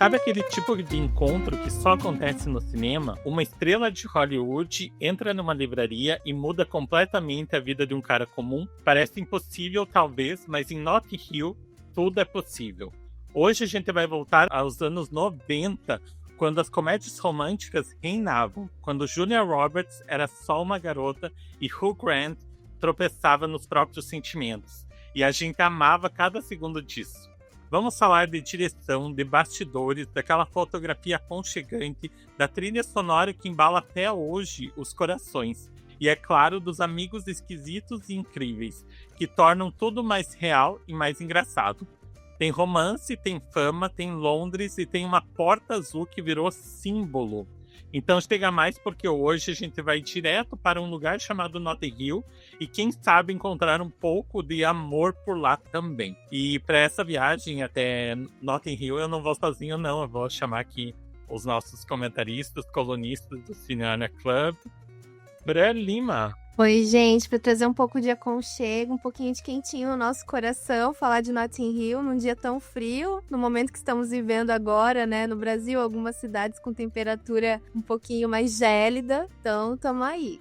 Sabe aquele tipo de encontro que só acontece no cinema? Uma estrela de Hollywood entra numa livraria e muda completamente a vida de um cara comum? Parece impossível, talvez, mas em Notting Hill tudo é possível. Hoje a gente vai voltar aos anos 90, quando as comédias românticas reinavam, quando Julia Roberts era só uma garota e Hugh Grant tropeçava nos próprios sentimentos. E a gente amava cada segundo disso. Vamos falar de direção, de bastidores, daquela fotografia aconchegante, da trilha sonora que embala até hoje os corações. E é claro, dos amigos esquisitos e incríveis, que tornam tudo mais real e mais engraçado. Tem romance, tem fama, tem Londres e tem uma porta azul que virou símbolo. Então chega mais porque hoje a gente vai direto para um lugar chamado Notting Hill e quem sabe encontrar um pouco de amor por lá também. E para essa viagem até Notting Hill eu não vou sozinho não, eu vou chamar aqui os nossos comentaristas, colunistas do Cineana Club. Bran Lima. Oi, gente, para trazer um pouco de aconchego, um pouquinho de quentinho no nosso coração, falar de Notting Hill num dia tão frio, no momento que estamos vivendo agora, né, no Brasil, algumas cidades com temperatura um pouquinho mais gélida, então tamo aí.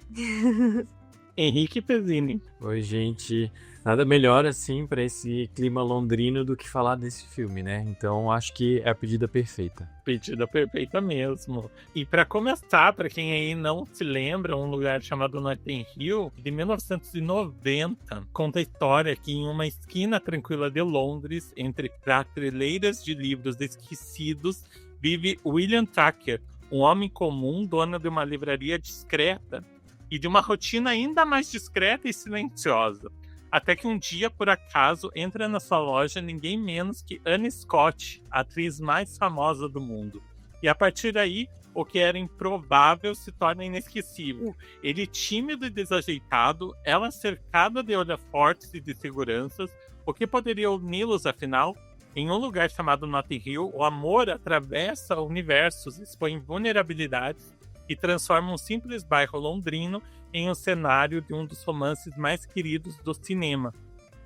Henrique Pezzini. Oi, gente. Nada melhor, assim, para esse clima londrino do que falar desse filme, né? Então, acho que é a pedida perfeita. Pedida perfeita mesmo. E para começar, para quem aí não se lembra, um lugar chamado Notting Hill, de 1990, conta a história que em uma esquina tranquila de Londres, entre prateleiras de livros esquecidos, vive William Tucker, um homem comum, dono de uma livraria discreta e de uma rotina ainda mais discreta e silenciosa. Até que um dia, por acaso, entra na sua loja ninguém menos que Anne Scott, a atriz mais famosa do mundo. E a partir daí, o que era improvável se torna inesquecível. Ele tímido e desajeitado, ela cercada de olhafortes e de seguranças, o que poderia uni-los afinal? Em um lugar chamado Notting Hill, o amor atravessa universos, expõe vulnerabilidades e transforma um simples bairro londrino em um cenário de um dos romances mais queridos do cinema.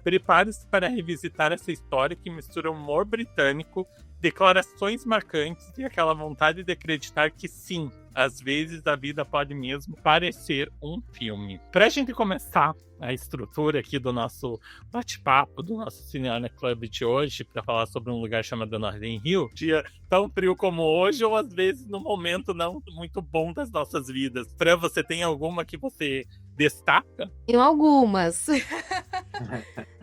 Prepare-se para revisitar essa história que mistura humor britânico, declarações marcantes e aquela vontade de acreditar que sim, às vezes a vida pode mesmo parecer um filme. Para a gente começar a estrutura aqui do nosso bate-papo, do nosso Cineana Club de hoje, para falar sobre um lugar chamado Notting Hill, dia tão frio como hoje, ou às vezes num momento não muito bom das nossas vidas. Fran, você tem alguma que você destaca? Em algumas.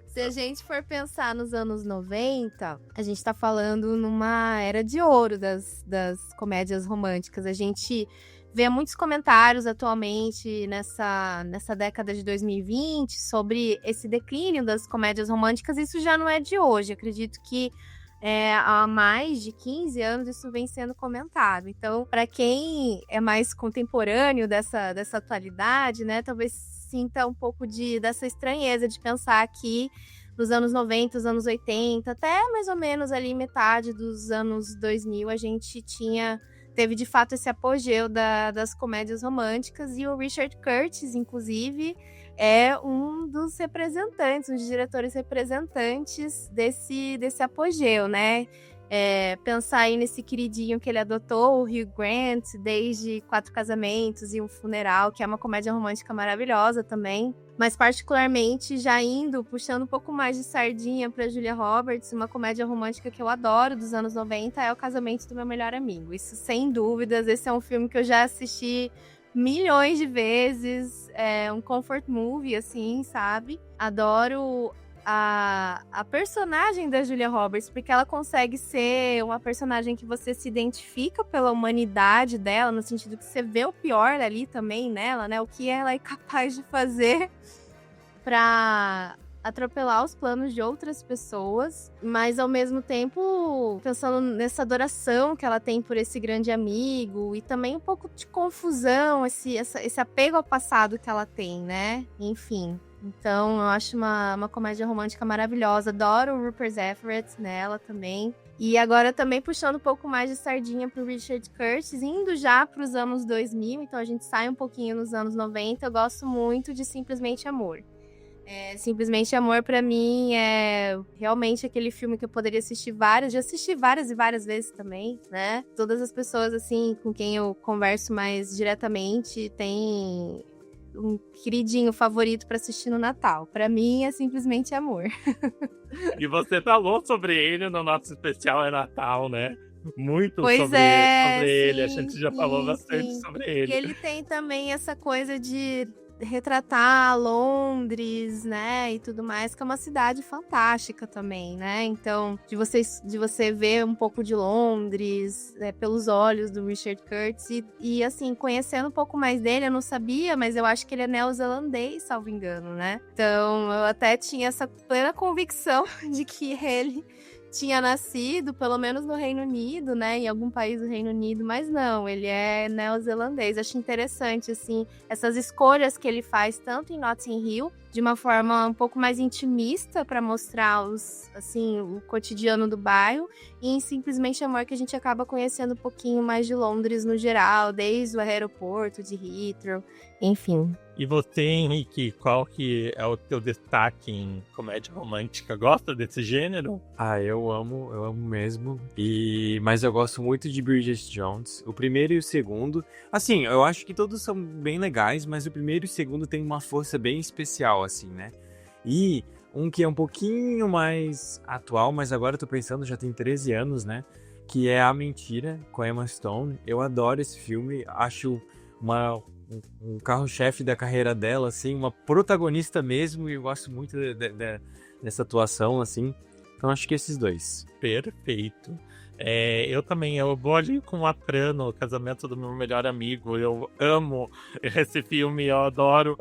Se a gente for pensar nos anos 90, a gente tá falando numa era de ouro das comédias românticas. A gente vê muitos comentários atualmente nessa década de 2020 sobre esse declínio das comédias românticas. Isso já não é de hoje. Acredito que há mais de 15 anos isso vem sendo comentado. Então, para quem é mais contemporâneo dessa atualidade, né, talvez sinta um pouco dessa estranheza de pensar que nos anos 90, os anos 80, até mais ou menos ali metade dos anos 2000, a gente teve de fato esse apogeu das comédias românticas, e o Richard Curtis, inclusive, é um dos representantes, um dos diretores representantes desse apogeu, né? Pensar aí nesse queridinho que ele adotou, o Hugh Grant, desde Quatro Casamentos e um Funeral, que é uma comédia romântica maravilhosa também. Mas particularmente, puxando um pouco mais de sardinha para Julia Roberts, uma comédia romântica que eu adoro dos anos 90 é O Casamento do Meu Melhor Amigo. Isso sem dúvidas, esse é um filme que eu já assisti milhões de vezes, é um comfort movie, assim, sabe? Adoro a personagem da Julia Roberts, porque ela consegue ser uma personagem que você se identifica pela humanidade dela, no sentido que você vê o pior ali também nela, né? O que ela é capaz de fazer pra atropelar os planos de outras pessoas, mas ao mesmo tempo pensando nessa adoração que ela tem por esse grande amigo, e também um pouco de confusão, esse apego ao passado que ela tem, né? Enfim. Então, eu acho uma comédia romântica maravilhosa. Adoro o Rupert Everett nela também. E agora também puxando um pouco mais de sardinha pro Richard Curtis, indo já pros anos 2000. Então, a gente sai um pouquinho nos anos 90. Eu gosto muito de Simplesmente Amor. Simplesmente Amor, pra mim, é realmente aquele filme que eu poderia assistir já assisti várias e várias vezes também, né? Todas as pessoas, assim, com quem eu converso mais diretamente, têm um queridinho favorito pra assistir no Natal. Pra mim, é simplesmente Amor. E você falou sobre ele no nosso especial É Natal, né? Muito Pois sobre ele, a sim, gente já falou bastante sim. sobre E ele. ele tem também essa coisa de retratar Londres, né, e tudo mais, que é uma cidade fantástica também, né? Então, de você ver um pouco de Londres, pelos olhos do Richard Curtis e assim, conhecendo um pouco mais dele, eu não sabia, mas eu acho que ele é neozelandês, salvo engano, né? Então, eu até tinha essa plena convicção de que ele tinha nascido, pelo menos no Reino Unido, né, em algum país do Reino Unido, mas não, ele é neozelandês. Acho interessante, assim, essas escolhas que ele faz, tanto em Notting Hill, de uma forma um pouco mais intimista, para mostrar o cotidiano do bairro, e em Simplesmente Amor, que a gente acaba conhecendo um pouquinho mais de Londres no geral, desde o aeroporto de Heathrow, enfim. E você, Henrique, qual que é o teu destaque em comédia romântica? Gosta desse gênero? Eu amo mesmo. Mas eu gosto muito de Bridget Jones. O primeiro e o segundo. Assim, eu acho que todos são bem legais, mas o primeiro e o segundo tem uma força bem especial, assim, né? E um que é um pouquinho mais atual, mas agora eu tô pensando, já tem 13 anos, né? Que é A Mentira, com a Emma Stone. Eu adoro esse filme, acho um carro-chefe da carreira dela, assim, uma protagonista mesmo, e eu gosto muito dessa atuação, assim. Então acho que esses dois. Perfeito. Eu também, eu vou ali com a Fran no Casamento do Meu Melhor Amigo. Eu amo esse filme, eu adoro.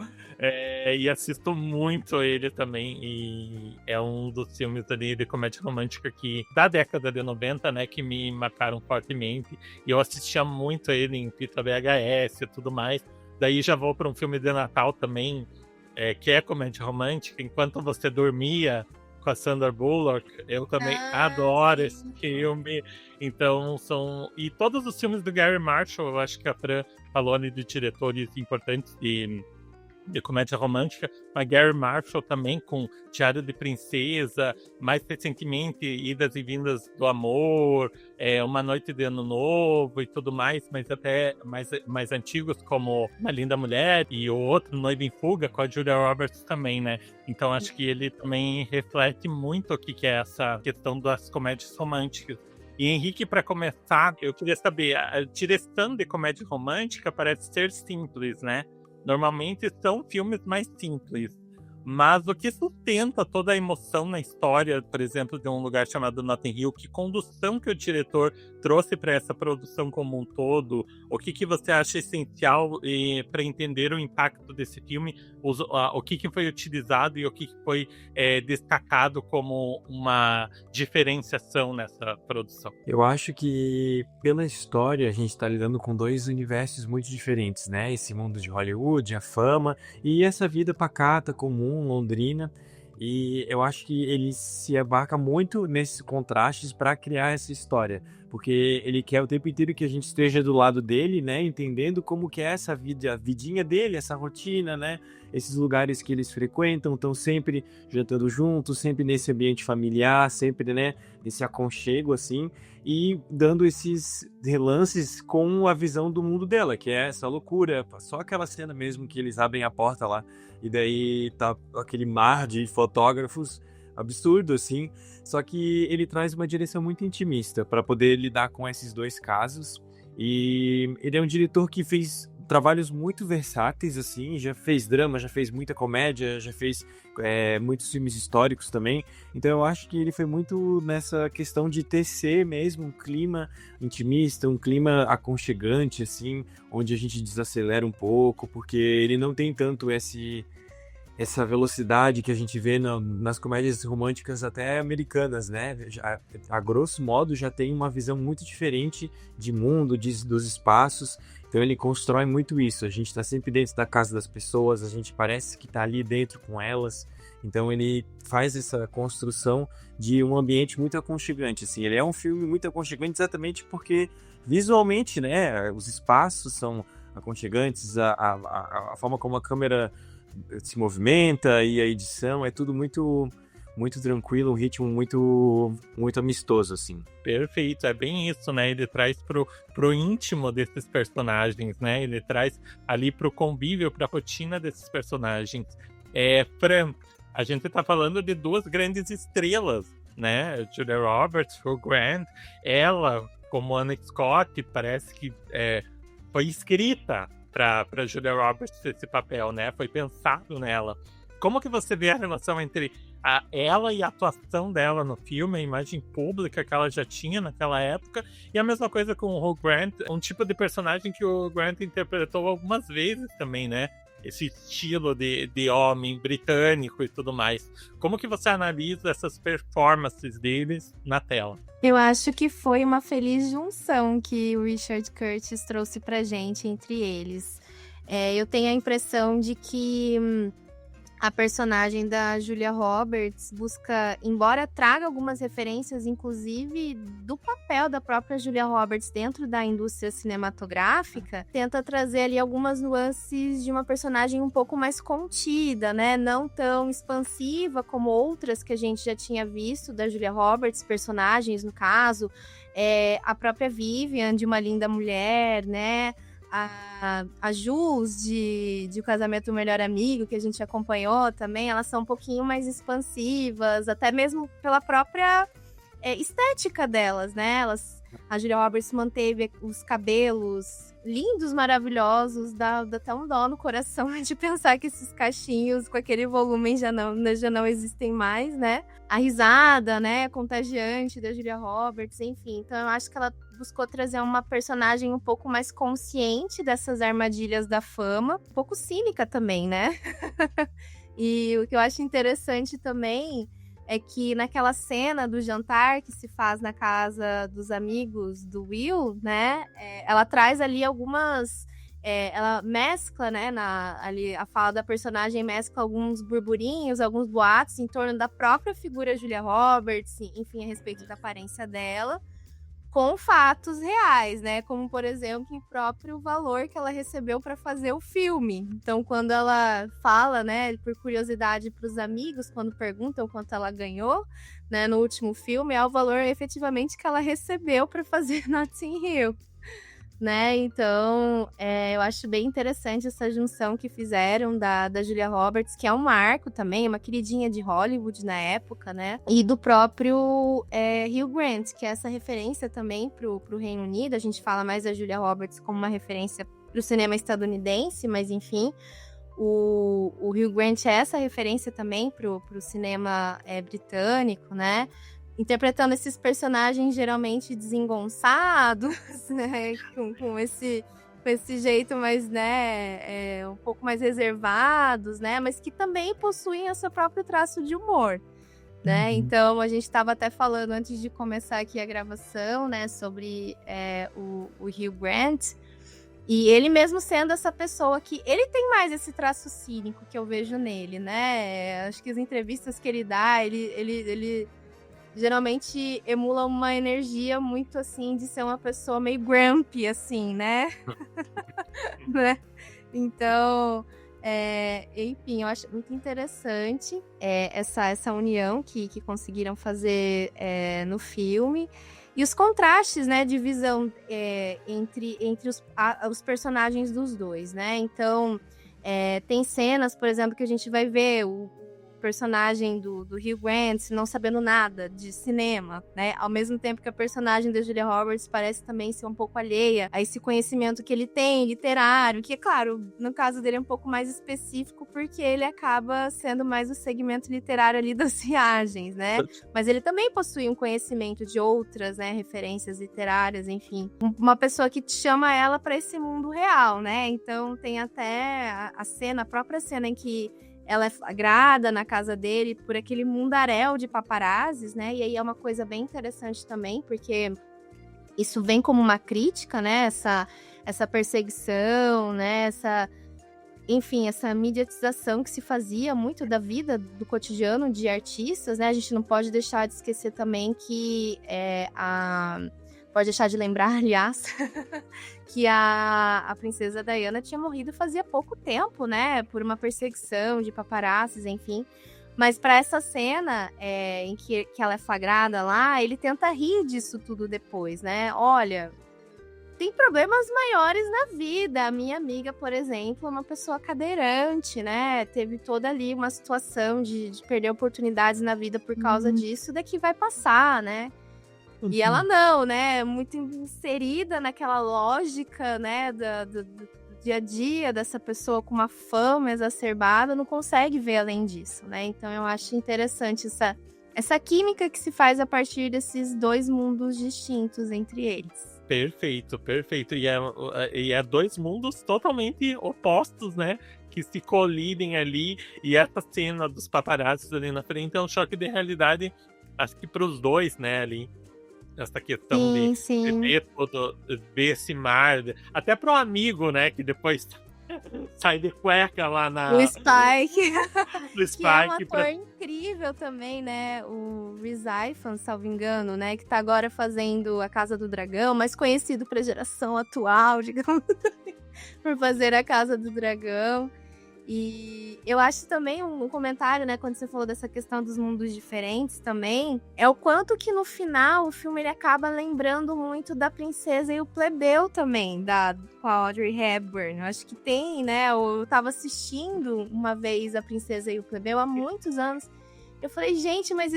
E assisto muito ele também. E é um dos filmes ali de comédia romântica da década de 90, né? Que me marcaram fortemente. E eu assistia muito ele em fita VHS e tudo mais. Daí já vou para um filme de Natal também, que é comédia romântica. Enquanto Você Dormia, com a Sandra Bullock, eu também adoro esse filme. Então e todos os filmes do Gary Marshall, eu acho que a Fran falou ali de diretores importantes de comédia romântica, mas Gary Marshall também com Diário de Princesa, mais recentemente Idas e Vindas do Amor, Uma Noite de Ano Novo e tudo mais, mas até mais antigos como Uma Linda Mulher e o outro Noiva em Fuga com a Julia Roberts também, né? Então acho que ele também reflete muito o que é essa questão das comédias românticas. E Henrique, para começar, eu queria saber, a direção de comédia romântica parece ser simples, né? Normalmente são filmes mais simples, mas o que sustenta toda a emoção na história, por exemplo, de Um Lugar Chamado Notting Hill, que condução que o diretor trouxe para essa produção como um todo, o que você acha essencial para entender o impacto desse filme, o que foi utilizado e o que foi destacado como uma diferenciação nessa produção? Eu acho que pela história a gente está lidando com dois universos muito diferentes, né? Esse mundo de Hollywood, a fama e essa vida pacata, comum, londrina. E eu acho que ele se abarca muito nesses contrastes para criar essa história, porque ele quer o tempo inteiro que a gente esteja do lado dele, né, entendendo como que é essa vida, a vidinha dele, essa rotina, né, esses lugares que eles frequentam, estão sempre jantando juntos, sempre nesse ambiente familiar, sempre, né, nesse aconchego assim, e dando esses relances com a visão do mundo dela, que é essa loucura, só aquela cena mesmo que eles abrem a porta lá e daí tá aquele mar de fotógrafos absurdo, assim. Só que ele traz uma direção muito intimista para poder lidar com esses dois casos. E ele é um diretor que fez trabalhos muito versáteis, assim. Já fez drama, já fez muita comédia, já fez muitos filmes históricos também. Então eu acho que ele foi muito nessa questão de tecer mesmo um clima intimista, um clima aconchegante, assim, onde a gente desacelera um pouco, porque ele não tem tanto essa velocidade que a gente vê nas comédias românticas até americanas, né? A grosso modo já tem uma visão muito diferente de mundo, dos espaços. Então ele constrói muito isso. A gente está sempre dentro da casa das pessoas, a gente parece que está ali dentro com elas. Então ele faz essa construção de um ambiente muito aconchegante. Assim. Ele é um filme muito aconchegante exatamente porque visualmente, né, os espaços são aconchegantes, a forma como a câmera se movimenta e a edição é tudo muito tranquilo, um ritmo muito amistoso, assim. Perfeito, é bem isso, né? Ele traz pro íntimo desses personagens, né? Ele traz ali pro convívio, pra rotina desses personagens. Fran, a gente tá falando de duas grandes estrelas, né? Julia Roberts, Hugh Grant. Ela, como Anna Scott, parece que foi escrita pra Julia Roberts esse papel, né? Foi pensado nela. Como que você vê a relação entre ela e a atuação dela no filme, a imagem pública que ela já tinha naquela época, e a mesma coisa com o Hugh Grant, um tipo de personagem que o Grant interpretou algumas vezes também, né? Esse estilo de homem britânico e tudo mais. Como que você analisa essas performances deles na tela? Eu acho que foi uma feliz junção que o Richard Curtis trouxe pra gente entre eles. Eu tenho a impressão de que a personagem da Julia Roberts busca, embora traga algumas referências, inclusive do papel da própria Julia Roberts dentro da indústria cinematográfica, tenta trazer ali algumas nuances de uma personagem um pouco mais contida, né? Não tão expansiva como outras que a gente já tinha visto da Julia Roberts, personagens, no caso, a própria Vivian, de Uma Linda Mulher, né? A Jules, de O Casamento do Melhor Amigo, que a gente acompanhou também, elas são um pouquinho mais expansivas, até mesmo pela própria estética delas, né? A Julia Roberts manteve os cabelos lindos, maravilhosos, dá até um dó no coração de pensar que esses cachinhos com aquele volume já não existem mais, né? A risada, né, contagiante da Julia Roberts, enfim. Então eu acho que ela buscou trazer uma personagem um pouco mais consciente dessas armadilhas da fama, um pouco cínica também, né? E o que eu acho interessante também é que naquela cena do jantar que se faz na casa dos amigos do Will, né? Ela traz ali algumas... ela mescla, né? Ali a fala da personagem mescla alguns burburinhos, alguns boatos em torno da própria figura Julia Roberts, enfim, a respeito da aparência dela, com fatos reais, né? Como, por exemplo, o próprio valor que ela recebeu para fazer o filme. Então, quando ela fala, né, por curiosidade para os amigos, quando perguntam quanto ela ganhou, né, no último filme, é o valor efetivamente que ela recebeu para fazer Notting Hill. Né? Então, eu acho bem interessante essa junção que fizeram da Julia Roberts, que é um marco também, uma queridinha de Hollywood na época, né? E do próprio Hugh Grant, que é essa referência também pro Reino Unido. A gente fala mais da Julia Roberts como uma referência pro cinema estadunidense, mas enfim, o Hugh Grant é essa referência também pro cinema britânico, né? Interpretando esses personagens geralmente desengonçados, né? Com esse jeito mais, né? Um pouco mais reservados, né? Mas que também possuem o seu próprio traço de humor, né? Uhum. Então, a gente estava até falando antes de começar aqui a gravação, né? Sobre o Hugh Grant. E ele mesmo sendo essa pessoa que... Ele tem mais esse traço cínico que eu vejo nele, né? Acho que as entrevistas que ele dá, ele geralmente emula uma energia muito, assim, de ser uma pessoa meio grumpy, assim, né? Né? Então, enfim, eu acho muito interessante essa união que conseguiram fazer no filme. E os contrastes, né, de visão entre os personagens dos dois, né? Então, tem cenas, por exemplo, que a gente vai ver o personagem do Hugh Grant não sabendo nada de cinema, né? Ao mesmo tempo que a personagem da Julia Roberts parece também ser um pouco alheia a esse conhecimento que ele tem, literário, que, é claro, no caso dele é um pouco mais específico, porque ele acaba sendo mais o segmento literário ali das viagens, né? Mas ele também possui um conhecimento de outras, né, referências literárias, enfim. Uma pessoa que chama ela para esse mundo real, né? Então tem até a própria cena em que ela é flagrada na casa dele por aquele mundaréu de paparazzis, né? E aí é uma coisa bem interessante também, porque isso vem como uma crítica, né? Essa perseguição, né? Enfim, essa mediatização que se fazia muito da vida, do cotidiano de artistas, né? A gente não pode deixar de esquecer também que pode deixar de lembrar, aliás, que a princesa Diana tinha morrido fazia pouco tempo, né? Por uma perseguição de paparazzis, enfim. Mas para essa cena em que ela é flagrada lá, ele tenta rir disso tudo depois, né? Olha, tem problemas maiores na vida. A minha amiga, por exemplo, é uma pessoa cadeirante, né? Teve toda ali uma situação de perder oportunidades na vida por causa disso, daqui vai passar, né? E ela não, né? Muito inserida naquela lógica, né? Do dia a dia dessa pessoa com uma fama exacerbada, não consegue ver além disso, né? Então eu acho interessante essa química que se faz a partir desses dois mundos distintos entre eles. Perfeito, perfeito. E é dois mundos totalmente opostos, né? Que se colidem ali. E essa cena dos paparazzis ali na frente é um choque de realidade, acho que para os dois, né? Ali. Essa questão de ver esse mar. Até pro amigo, né? Que depois sai de cueca lá na... O Spike. Do Spike. Que é um ator incrível também, né? O Rhys Ifans, salvo engano, né? Que tá agora fazendo A Casa do Dragão, mais conhecido pra geração atual, digamos assim, por fazer A Casa do Dragão. E eu acho também um comentário, né, quando você falou dessa questão dos mundos diferentes também, é o quanto que no final o filme ele acaba lembrando muito da Princesa e o Plebeu também, com a Audrey Hepburn. Eu acho que tem, né, eu tava assistindo uma vez a Princesa e o Plebeu há muitos anos, eu falei, gente, mas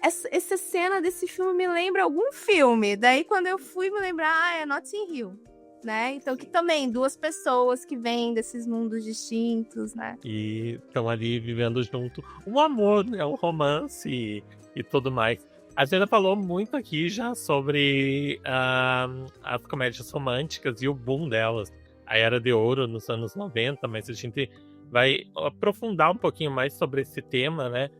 essa cena desse filme me lembra algum filme. Daí quando eu fui me lembrar, é Notting Hill. Né? Então, que também, duas pessoas que vêm desses mundos distintos, né? E estão ali vivendo junto. Um amor, né? Um romance e tudo mais. A gente falou muito aqui já sobre as comédias românticas e o boom delas. A Era de Ouro nos anos 90, mas a gente vai aprofundar um pouquinho mais sobre esse tema, né?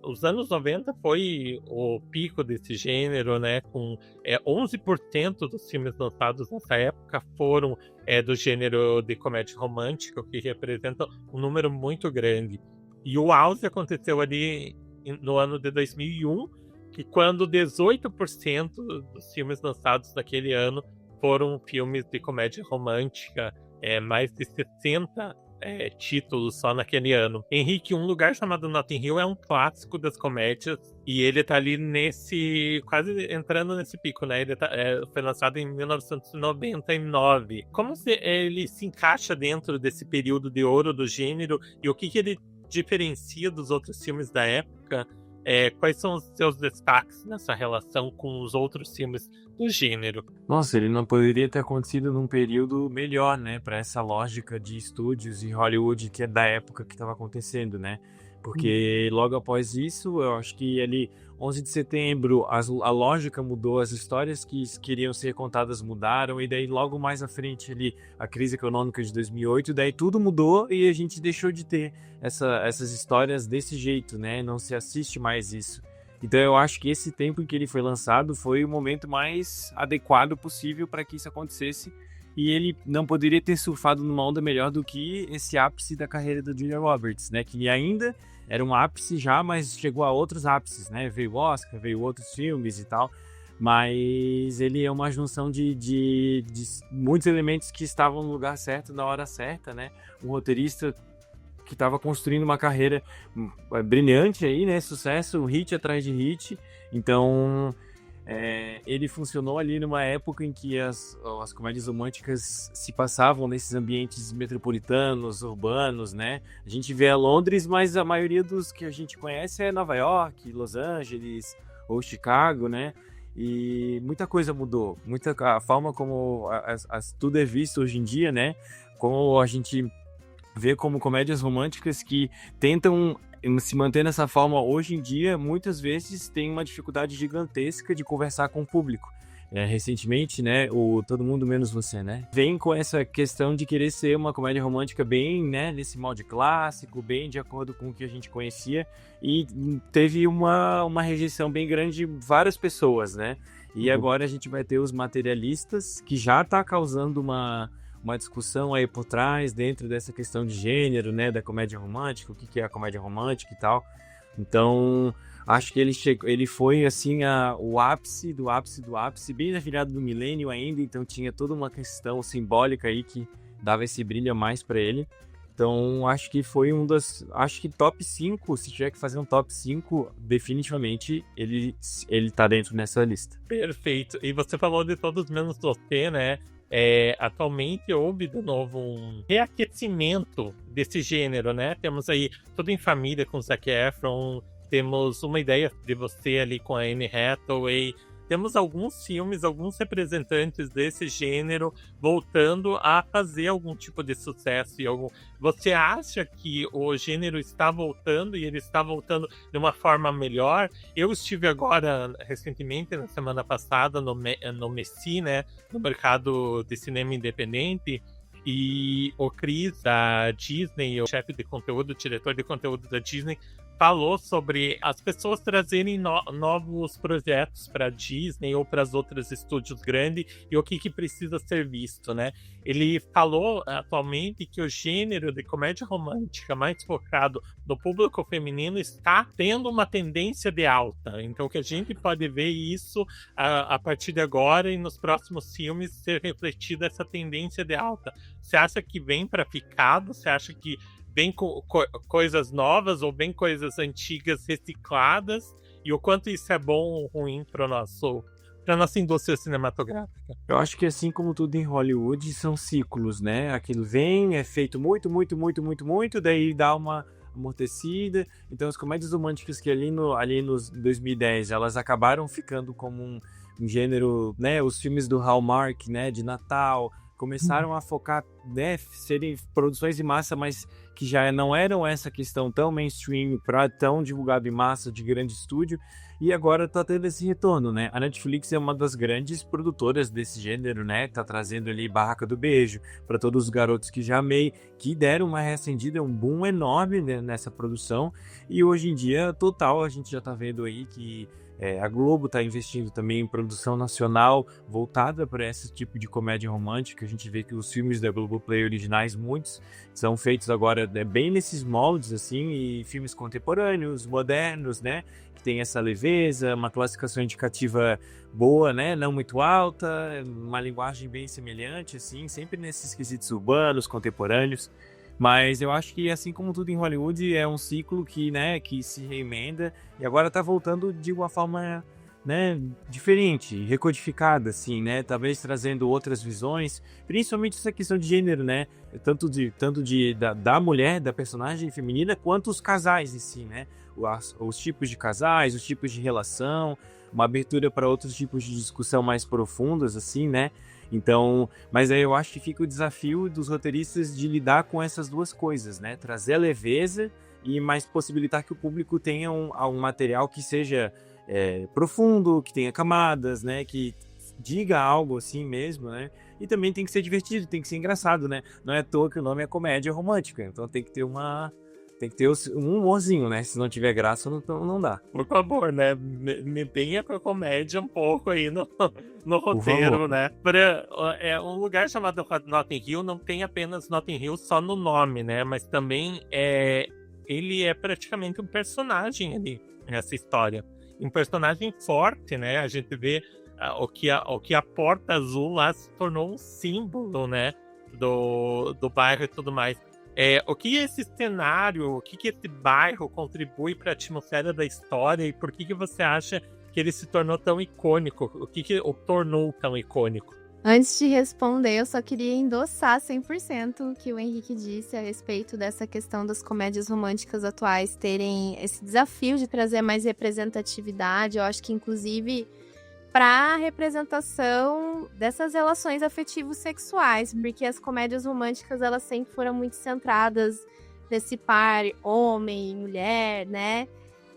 Os anos 90 foi o pico desse gênero, né? Com 11% dos filmes lançados nessa época foram do gênero de comédia romântica, o que representa um número muito grande. E o auge aconteceu ali no ano de 2001, que quando 18% dos filmes lançados naquele ano foram filmes de comédia romântica, mais de 60 títulos só naquele ano. Henrique, Um Lugar Chamado Notting Hill é um clássico das comédias e ele tá ali quase entrando nesse pico, né? Ele foi lançado em 1999. Como ele se encaixa dentro desse período de ouro do gênero e o que ele diferencia dos outros filmes da época? Quais são os seus destaques nessa relação com os outros filmes do gênero? Nossa, ele não poderia ter acontecido num período melhor, né? Para essa lógica de estúdios e Hollywood que é da época que estava acontecendo, né? Porque logo após isso, eu acho que ali 11 de setembro a lógica mudou, as histórias que queriam ser contadas mudaram, e daí logo mais à frente ali a crise econômica de 2008, daí tudo mudou e a gente deixou de ter essas histórias desse jeito, né? Não se assiste mais isso. Então eu acho que esse tempo em que ele foi lançado foi o momento mais adequado possível para que isso acontecesse, e ele não poderia ter surfado numa onda melhor do que esse ápice da carreira da Julia Roberts, né? Que ainda era um ápice já, mas chegou a outros ápices, né? Veio o Oscar, veio outros filmes e tal, mas ele é uma junção de muitos elementos que estavam no lugar certo, na hora certa, né? Um roteirista que estava construindo uma carreira brilhante aí, né? Sucesso, hit atrás de hit. Então, ele funcionou ali numa época em que as comédias românticas se passavam nesses ambientes metropolitanos, urbanos, né? A gente vê a Londres, mas a maioria dos que a gente conhece é Nova York, Los Angeles ou Chicago, né? E muita coisa mudou. A forma como tudo é visto hoje em dia, né? Como a gente vê como comédias românticas que tentam se manter nessa forma hoje em dia, muitas vezes tem uma dificuldade gigantesca de conversar com o público. Recentemente, né, o Todo Mundo Menos Você, né, vem com essa questão de querer ser uma comédia romântica bem, né, nesse molde clássico, bem de acordo com o que a gente conhecia, e teve uma rejeição bem grande de várias pessoas, né, e agora a gente vai ter os materialistas, que já está causando uma discussão aí por trás, dentro dessa questão de gênero, né, da comédia romântica, o que é a comédia romântica e tal. Então, Acho que ele foi assim o ápice do ápice do ápice, bem na virada do milênio ainda, então tinha toda uma questão simbólica aí que dava esse brilho a mais para ele. Então acho que foi acho que top 5, se tiver que fazer um top 5, definitivamente ele tá dentro nessa lista. Perfeito. E você falou de Todos Menos Você, né? Atualmente houve de novo um reaquecimento desse gênero, né? Temos aí Tudo em Família com Zac Efron, temos Uma Ideia de Você ali com a Anne Hathaway, temos alguns filmes, alguns representantes desse gênero voltando a fazer algum tipo de sucesso. Você acha que o gênero está voltando e ele está voltando de uma forma melhor? Eu estive agora, recentemente, na semana passada, no Messi, né, no mercado de cinema independente, e o Chris, da Disney, o chefe de conteúdo, o diretor de conteúdo da Disney, falou sobre as pessoas trazerem novos projetos para a Disney ou para as outras estúdios grandes e o que precisa ser visto, né? Ele falou atualmente que o gênero de comédia romântica mais focado no público feminino está tendo uma tendência de alta. Então que a gente pode ver isso a partir de agora e nos próximos filmes ser refletida essa tendência de alta. Você acha que vem para ficar? Você acha que vem coisas novas ou vem coisas antigas recicladas? E o quanto isso é bom ou ruim para nossa indústria cinematográfica? Eu acho que assim como tudo em Hollywood, são ciclos, né? Aquilo vem, é feito muito, daí dá uma amortecida. Então as comédias românticas que ali nos 2010, elas acabaram ficando como um gênero, né? Os filmes do Hallmark, né? De Natal, começaram a focar, né? Serem produções em massa, mas que já não eram essa questão tão mainstream, tão divulgado em massa de grande estúdio, e agora tá tendo esse retorno, né? A Netflix é uma das grandes produtoras desse gênero, né? Tá trazendo ali Barraca do Beijo, para todos os garotos que já amei, que deram uma reacendida, um boom enorme, né, nessa produção, e hoje em dia, total, a gente já tá vendo aí que a Globo está investindo também em produção nacional voltada para esse tipo de comédia romântica. A gente vê que os filmes da Globoplay originais, muitos, são feitos agora bem nesses moldes, assim, e filmes contemporâneos, modernos, né? Que tem essa leveza, uma classificação indicativa boa, né? Não muito alta, uma linguagem bem semelhante, assim, sempre nesses quesitos urbanos, contemporâneos. Mas eu acho que, assim como tudo em Hollywood, é um ciclo que, né, que se reemenda e agora tá voltando de uma forma, né, diferente, recodificada, assim, né, talvez trazendo outras visões, principalmente essa questão de gênero, né, tanto da mulher, da personagem feminina, quanto os casais em si, né, os tipos de casais, os tipos de relação, uma abertura para outros tipos de discussão mais profundas, assim, né. Então, mas aí eu acho que fica o desafio dos roteiristas de lidar com essas duas coisas, né? Trazer a leveza e mais possibilitar que o público tenha um material que seja profundo, que tenha camadas, né? Que diga algo assim mesmo, né? E também tem que ser divertido, tem que ser engraçado, né? Não é à toa que o nome é comédia romântica, então tem que ter um humorzinho, né? Se não tiver graça, não dá. Por favor, né? Me tenha com a comédia um pouco aí no roteiro, né? Um lugar chamado Notting Hill não tem apenas Notting Hill só no nome, né? Mas também ele é praticamente um personagem ali nessa história. Um personagem forte, né? A gente vê o que a Porta Azul lá se tornou um símbolo, né? Do bairro e tudo mais. O que esse cenário, o que esse bairro contribui para a atmosfera da história e por que você acha que ele se tornou tão icônico? O que o tornou tão icônico? Antes de responder, eu só queria endossar 100% o que o Henrique disse a respeito dessa questão das comédias românticas atuais terem esse desafio de trazer mais representatividade. Eu acho que, inclusive, para a representação dessas relações afetivos sexuais, porque as comédias românticas, elas sempre foram muito centradas nesse par homem e mulher, né?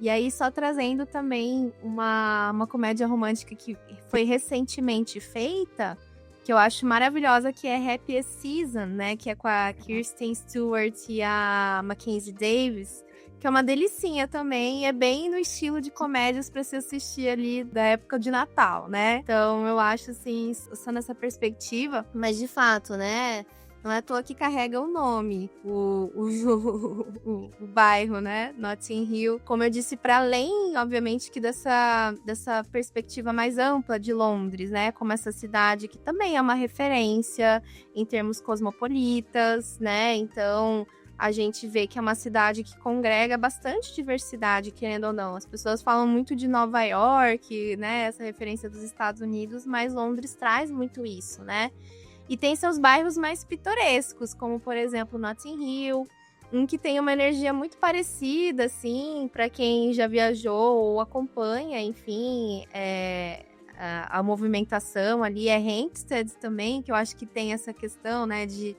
E aí, só trazendo também uma comédia romântica que foi recentemente feita, que eu acho maravilhosa, que é Happiest Season, né? Que é com a Kirsten Stewart e a Mackenzie Davis, que é uma delicinha também, e é bem no estilo de comédias pra se assistir ali da época de Natal, né? Então eu acho assim, só nessa perspectiva, mas de fato, né? Não é à toa que carrega o nome, o bairro, né? Notting Hill. Como eu disse, para além, obviamente, que dessa perspectiva mais ampla de Londres, né? Como essa cidade que também é uma referência em termos cosmopolitas, né? Então, a gente vê que é uma cidade que congrega bastante diversidade, querendo ou não. As pessoas falam muito de Nova York, né? Essa referência dos Estados Unidos, mas Londres traz muito isso, né? E tem seus bairros mais pitorescos, como, por exemplo, Notting Hill, um que tem uma energia muito parecida, assim, para quem já viajou ou acompanha, enfim, a movimentação ali. É Hampstead também, que eu acho que tem essa questão, né, de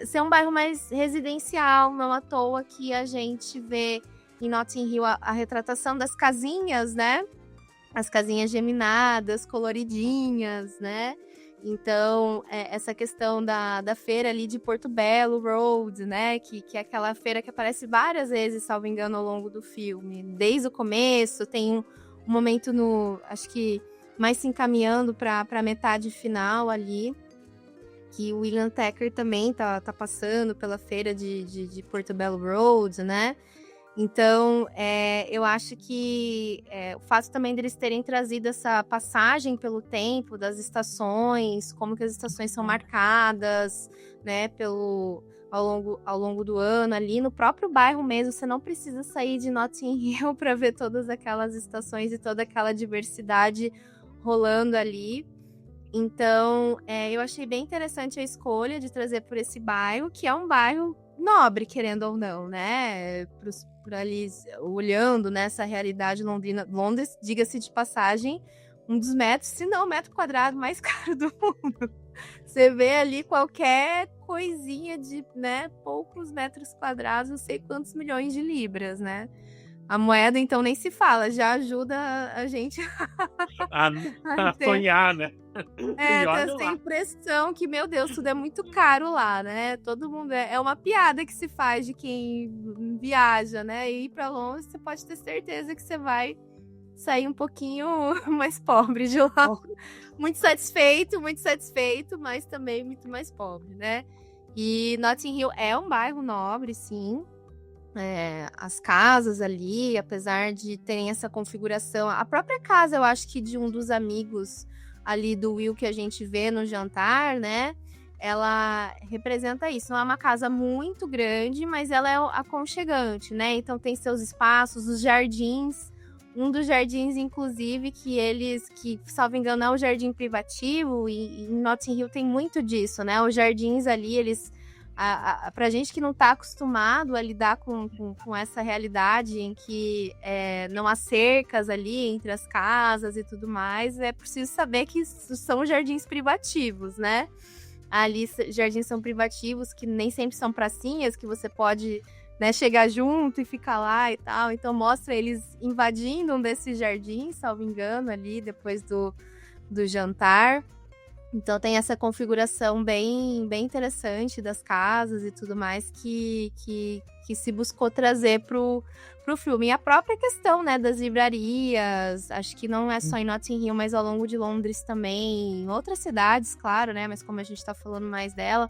ser um bairro mais residencial, não à toa que a gente vê em Notting Hill a retratação das casinhas, né, as casinhas geminadas, coloridinhas, né. Então, essa questão da feira ali de Portobello Road, né? Que é aquela feira que aparece várias vezes, salvo engano, ao longo do filme. Desde o começo, tem um momento acho que mais se encaminhando para a metade final ali, que o William Tucker também tá passando pela feira de Portobello Road, né? Então, eu acho que o fato também deles terem trazido essa passagem pelo tempo das estações, como que as estações são marcadas, né, ao longo do ano, ali no próprio bairro mesmo, você não precisa sair de Notting Hill para ver todas aquelas estações e toda aquela diversidade rolando ali. Então, eu achei bem interessante a escolha de trazer por esse bairro, que é um bairro nobre, querendo ou não, né? Por ali, olhando nessa realidade londrina. Londres, diga-se de passagem, um dos metros, se não o metro quadrado mais caro do mundo. Você vê ali qualquer coisinha de, né, poucos metros quadrados, não sei quantos milhões de libras, né? A moeda, então, nem se fala, já ajuda a gente a sonhar, né? Ter essa impressão que, meu Deus, tudo é muito caro lá, né? Todo mundo é uma piada que se faz de quem viaja, né? E ir pra Londres, você pode ter certeza que você vai sair um pouquinho mais pobre de lá. Muito satisfeito, mas também muito mais pobre, né? E Notting Hill é um bairro nobre, sim. As casas ali, apesar de terem essa configuração, a própria casa, eu acho que de um dos amigos ali do Will que a gente vê no jantar, né? Ela representa isso. Não é uma casa muito grande, mas ela é aconchegante, né? Então tem seus espaços, os jardins. Um dos jardins, inclusive, que, salvo engano, é o jardim privativo, e em Notting Hill tem muito disso, né? Os jardins ali, eles... pra gente que não tá acostumado a lidar com essa realidade em que não há cercas ali entre as casas e tudo mais, é preciso saber que são jardins privativos, né? Ali, jardins são privativos, que nem sempre são pracinhas, que você pode, né, chegar junto e ficar lá e tal. Então, mostra eles invadindo um desses jardins, salvo engano, ali, depois do jantar. Então tem essa configuração bem interessante das casas e tudo mais que se buscou trazer pro filme. E a própria questão, né, das livrarias, acho que não é só em Notting Hill, mas ao longo de Londres também, em outras cidades, claro, né, mas como a gente tá falando mais dela,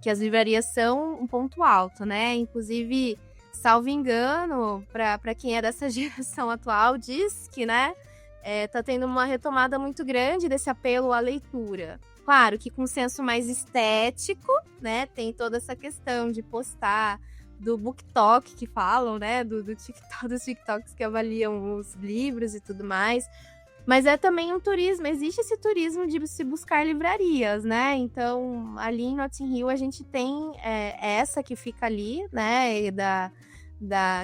que as livrarias são um ponto alto, né, inclusive, salvo engano, para quem é dessa geração atual, diz que, né, tá tendo uma retomada muito grande desse apelo à leitura. Claro que com senso mais estético, né? Tem toda essa questão de postar, do BookTok que falam, né? Do TikTok, dos TikToks que avaliam os livros e tudo mais. Mas é também um turismo, existe esse turismo de se buscar livrarias, né? Então, ali em Notting Hill a gente tem essa que fica ali, né?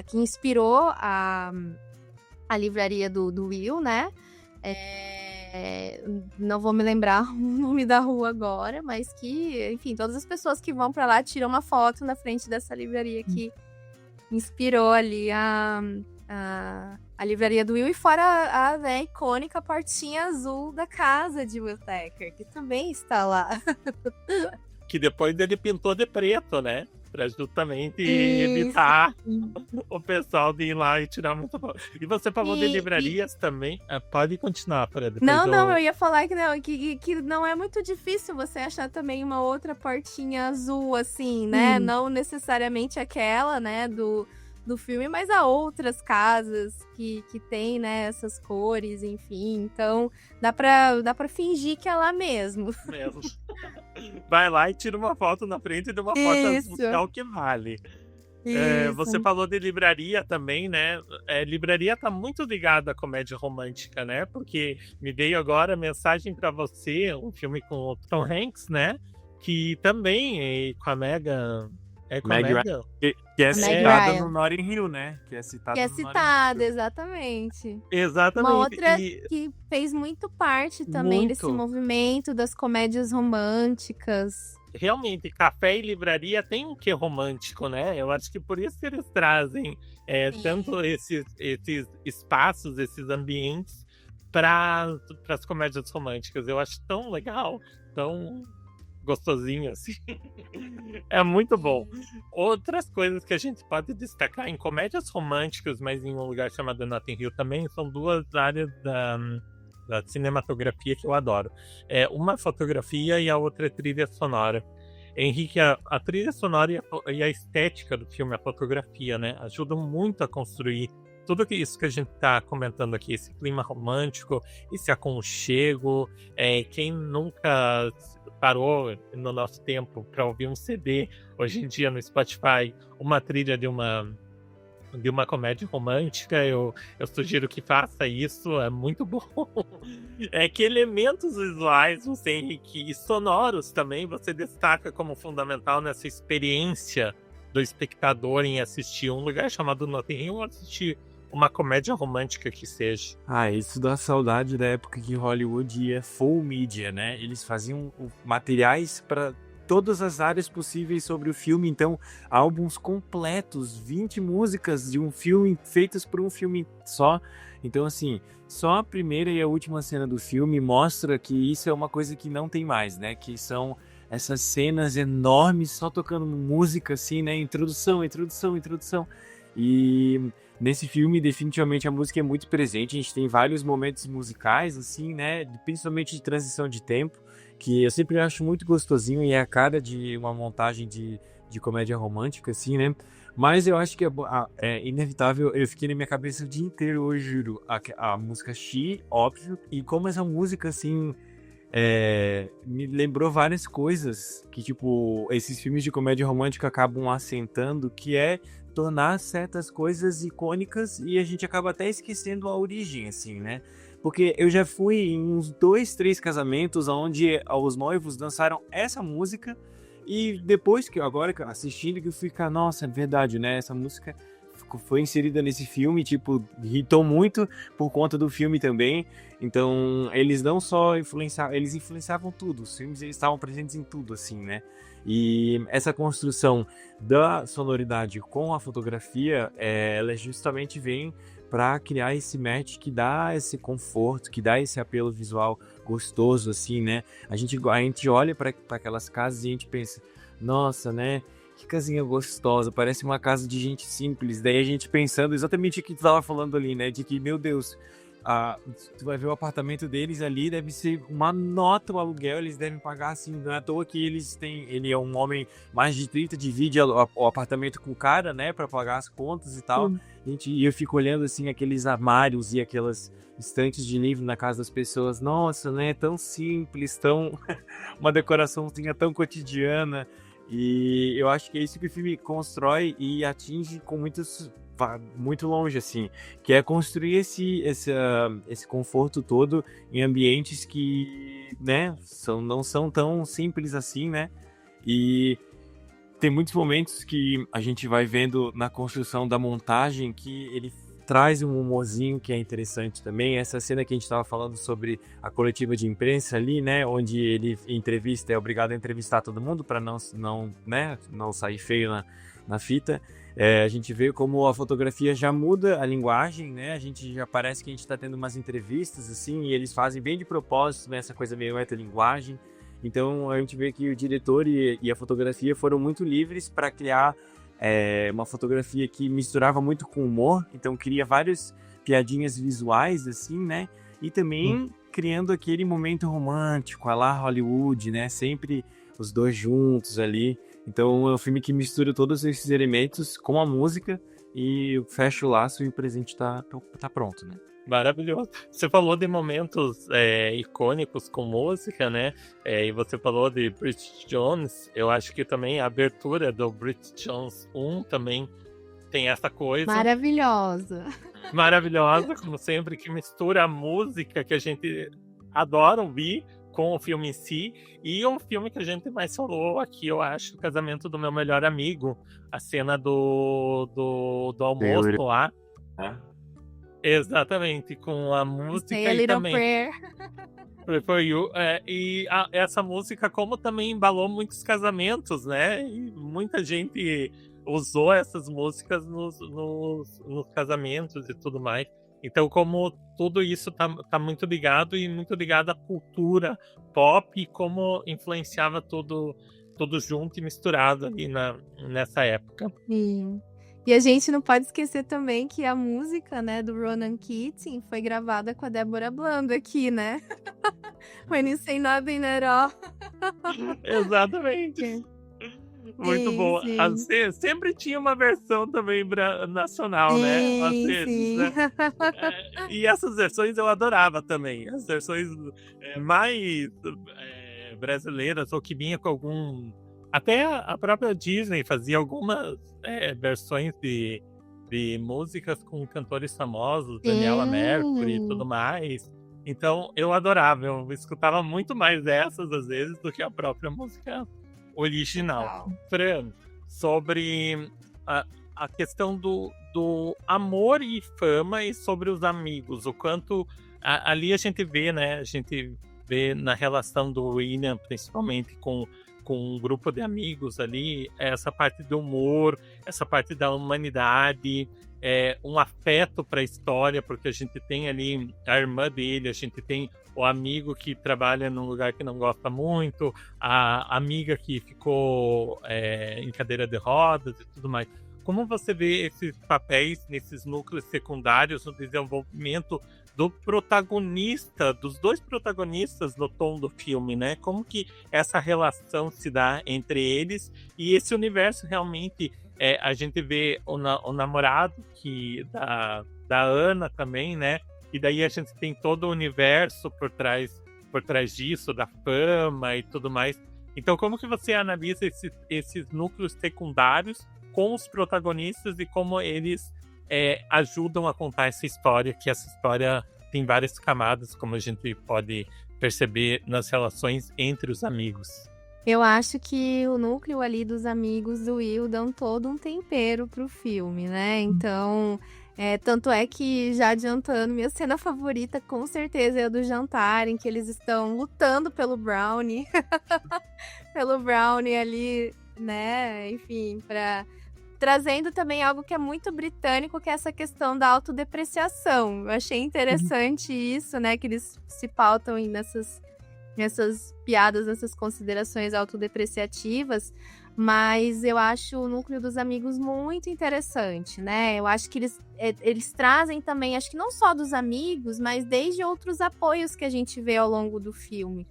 Que inspirou a livraria do Will, né? Não vou me lembrar o nome da rua agora, mas que, enfim, todas as pessoas que vão pra lá tiram uma foto na frente dessa livraria que inspirou ali a livraria do Will, e fora a né, icônica portinha azul da casa de Will Tucker, que também está lá. Que depois ele pintou de preto, né? pra justamente Isso. evitar o pessoal de ir lá e tirar muita foto. E você falou de livrarias também. Pode continuar, para depois Não, eu ia falar que não, que não é muito difícil você achar também uma outra portinha azul, assim, né? Não necessariamente aquela, né, do filme, mas há outras casas que tem, né, essas cores, enfim. Então, dá pra fingir que é lá mesmo. mesmo. Vai lá e tira uma foto na frente de uma porta azul, Isso. que é o que vale. Você Isso. falou de livraria também, né? Livraria tá muito ligada à comédia romântica, né? Porque me veio agora a mensagem pra você, um filme com o Tom Hanks, né? Que também é com a Megan. É com a Meg Megan? Que é Meg citada Ryan. no Notting Hill, né? Que é citada Que é no Notting citada, Hill. exatamente. Exatamente. Uma outra E que fez muito parte também desse muito. movimento das comédias românticas. Realmente, café e livraria tem um quê romântico, né? Eu acho que por isso que eles trazem tanto esses espaços, esses ambientes para as comédias românticas. Eu acho tão legal, tão gostosinho assim. É muito bom. Outras coisas que a gente pode destacar em comédias românticas, mas em um lugar chamado Notting Hill também, são duas áreas da cinematografia que eu adoro. Uma fotografia e a outra trilha sonora. Henrique, a trilha sonora e a estética do filme, a fotografia, né, ajudam muito a construir tudo isso que a gente tá comentando aqui, esse clima romântico, esse aconchego. Quem nunca parou no nosso tempo para ouvir um CD, hoje em dia no Spotify, uma trilha de uma comédia romântica, eu sugiro que faça isso, é muito bom. Que elementos visuais, você, Henrique, e sonoros também, você destaca como fundamental nessa experiência do espectador em assistir um lugar chamado Notting Hill, ou assistir uma comédia romântica que seja. Isso dá saudade da época que Hollywood ia full media, né? Eles faziam materiais para todas as áreas possíveis sobre o filme, então álbuns completos, 20 músicas de um filme feitas por um filme só. Então assim, só a primeira e a última cena do filme mostra que isso é uma coisa que não tem mais, né? Que são essas cenas enormes só tocando música assim, né? Introdução. E nesse filme, definitivamente, a música é muito presente. A gente tem vários momentos musicais, assim, né? Principalmente de transição de tempo, que eu sempre acho muito gostosinho e é a cara de uma montagem de comédia romântica, assim, né? Mas eu acho que é inevitável. Eu fiquei na minha cabeça o dia inteiro hoje, juro. A música She, óbvio. E como essa música, assim, me lembrou várias coisas que, tipo, esses filmes de comédia romântica acabam assentando, que é tornar certas coisas icônicas e a gente acaba até esquecendo a origem, assim, né? Porque eu já fui em uns 2, 3 casamentos onde os noivos dançaram essa música e depois que agora assistindo que eu fico, nossa, é verdade, né? Essa música foi inserida nesse filme, tipo, hitou muito por conta do filme também. Então, eles não só influenciavam, eles influenciavam tudo. Os filmes, eles estavam presentes em tudo, assim, né? E essa construção da sonoridade com a fotografia, ela justamente vem para criar esse match que dá esse conforto, que dá esse apelo visual gostoso, assim, né? A gente olha para aquelas casas e a gente pensa, nossa, né? Que casinha gostosa, parece uma casa de gente simples. Daí a gente pensando exatamente o que tu estava falando ali, né? De que, meu Deus, tu vai ver o apartamento deles ali, deve ser uma nota o aluguel, eles devem pagar assim, não é à toa que ele é um homem mais de 30, divide o apartamento com o cara, né, pra pagar as contas e tal. E eu fico olhando assim, aqueles armários e aquelas estantes de livro na casa das pessoas, nossa, né, tão simples, tão uma decoraçãozinha tão cotidiana. E eu acho que é isso que o filme constrói e atinge com muito longe, assim, que é construir esse conforto todo em ambientes que, né, não são tão simples assim, né, e tem muitos momentos que a gente vai vendo na construção da montagem que ele traz um humorzinho que é interessante também. Essa cena que a gente estava falando sobre a coletiva de imprensa ali, né, onde ele é obrigado a entrevistar todo mundo para não sair feio na fita. A gente vê como a fotografia já muda a linguagem, né? A gente já parece que a gente está tendo umas entrevistas assim, e eles fazem bem de propósito, né, essa coisa meio metalinguagem. Então a gente vê que o diretor e a fotografia foram muito livres para criar uma fotografia que misturava muito com humor, então cria várias piadinhas visuais, assim, né? E também criando aquele momento romântico, a lá Hollywood, né? Sempre os dois juntos ali. Então é um filme que mistura todos esses elementos com a música e fecha o laço e o presente tá pronto, né? Maravilhoso. Você falou de momentos icônicos com música, né? E você falou de Bridget Jones. Eu acho que também a abertura do Bridget Jones 1 também tem essa coisa. Maravilhosa. Maravilhosa, como sempre, que mistura a música que a gente adora ouvir com o filme em si. E um filme que a gente mais falou aqui, eu acho, O Casamento do Meu Melhor Amigo. A cena do almoço lá. Exatamente, com a música Say a e Little também Prayer. Pray for You. Essa música, como também embalou muitos casamentos, né? E muita gente usou essas músicas nos casamentos e tudo mais. Então, como tudo isso tá muito ligado e muito ligado à cultura pop e como influenciava tudo junto e misturado ali nessa época. Sim. E a gente não pode esquecer também que a música, né, do Ronan Keating foi gravada com a Débora Blando aqui, né? When You Say Nothing at All. Exatamente. Muito Sim, boa. sim. Sempre tinha uma versão também nacional, né? Às Sim, vezes, sim. né? E essas versões eu adorava também. As versões mais brasileiras, ou que vinha com algum... Até a própria Disney fazia algumas versões de músicas com cantores famosos, Daniela Mercury e tudo mais. Então, eu adorava. Eu escutava muito mais essas, às vezes, do que a própria música original. Fran, sobre a questão do amor e fama e sobre os amigos. O quanto ali a gente vê, né? A gente vê na relação do William, principalmente com um grupo de amigos ali, essa parte do humor, essa parte da humanidade, um afeto para a história, porque a gente tem ali a irmã dele, a gente tem o amigo que trabalha num lugar que não gosta muito, a amiga que ficou em cadeira de rodas e tudo mais. Como você vê esses papéis nesses núcleos secundários no desenvolvimento do protagonista, dos dois protagonistas no tom do filme, né? Como que essa relação se dá entre eles e esse universo realmente, a gente vê o namorado da Ana também, né? E daí a gente tem todo o universo por trás disso, da fama e tudo mais. Então, como que você analisa esses núcleos secundários com os protagonistas e como eles ajudam a contar essa história, que essa história tem várias camadas, como a gente pode perceber nas relações entre os amigos? Eu acho que o núcleo ali dos amigos do Will dão todo um tempero pro filme, né? Então, tanto é que, já adiantando, minha cena favorita com certeza é a do jantar, em que eles estão lutando pelo Brownie. Pelo Brownie ali, né? Enfim, trazendo também algo que é muito britânico, que é essa questão da autodepreciação. Eu achei interessante isso, né? Que eles se pautam nessas piadas, nessas considerações autodepreciativas, mas eu acho o núcleo dos amigos muito interessante, né? Eu acho que eles trazem também, acho que não só dos amigos, mas desde outros apoios que a gente vê ao longo do filme.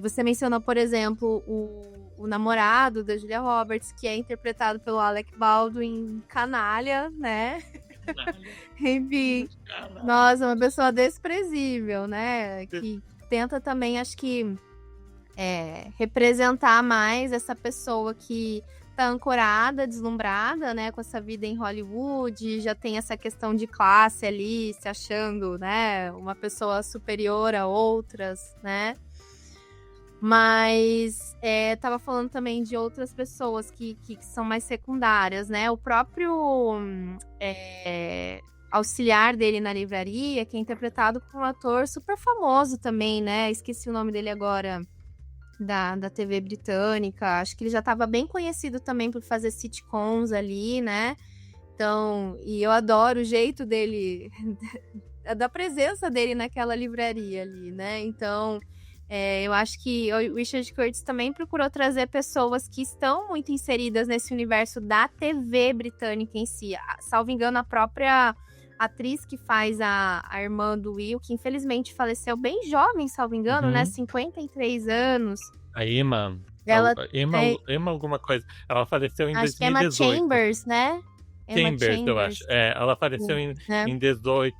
Você mencionou, por exemplo, o namorado da Julia Roberts, que é interpretado pelo Alec Baldwin, canalha, né? Enfim, nossa, uma pessoa desprezível, né? Que tenta também, acho que, representar mais essa pessoa que tá ancorada, deslumbrada, né, com essa vida em Hollywood, já tem essa questão de classe ali, se achando, né, uma pessoa superior a outras, né? Mas tava falando também de outras pessoas que são mais secundárias, né? O próprio auxiliar dele na livraria, que é interpretado por um ator super famoso também, né? Esqueci o nome dele agora, da TV britânica. Acho que ele já estava bem conhecido também por fazer sitcoms ali, né? Então, e eu adoro o jeito dele, da presença dele naquela livraria ali, né? Então, Eu acho que o Richard Curtis também procurou trazer pessoas que estão muito inseridas nesse universo da TV britânica em si. Salvo engano, a própria atriz que faz a irmã do Will, que infelizmente faleceu bem jovem, salvo engano, né? 53 anos. A Emma. Ela Emma alguma coisa. Ela faleceu em acho que é 2018. Emma Chambers, né? Chambers, eu acho. Ela faleceu em 18.